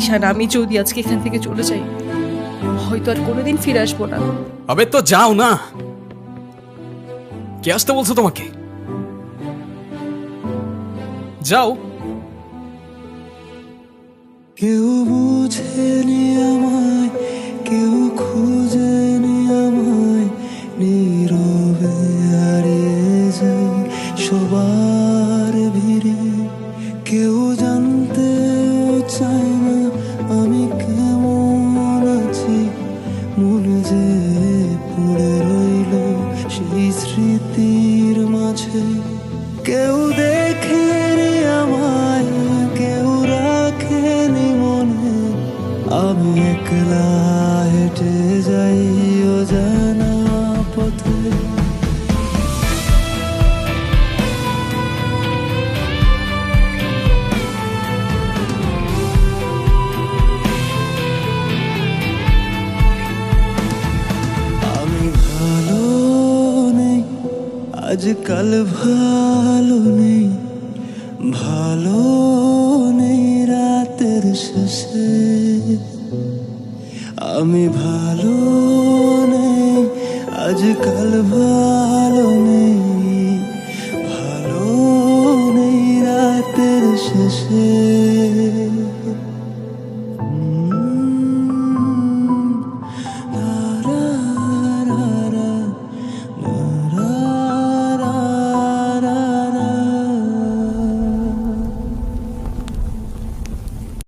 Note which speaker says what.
Speaker 1: ঈশান, আমি যদি আজকে এখান থেকে চলে যাই, হয়তো আর কোনোদিন ফিরে আসবো না।
Speaker 2: আবে তো যাও না, কে আসতে বলছো তোমাকে? যাও।
Speaker 3: কেউ বুঝেনি আমায়, কেউ খুঁজেনি আমায়, নীরবে হারিয়ে যাই সবার ভিড়ে। কেউ জানতেও চায় না আমি কেমন আছি, মনে যে পড়ে রইল সেই স্মৃতির মাঝে। কেউ দেখেনি আমায়, কেউ রাখেনি মনে, আমি একলা হেঁটে যাই অজানা পথে। আমি ভালো নেই, আজকাল ভালো নেই, ভালো নেই রাতের শেষে। আমি ভালো নেই, আজকাল ভালো নেই, ভালো নেই রাতের শেষে।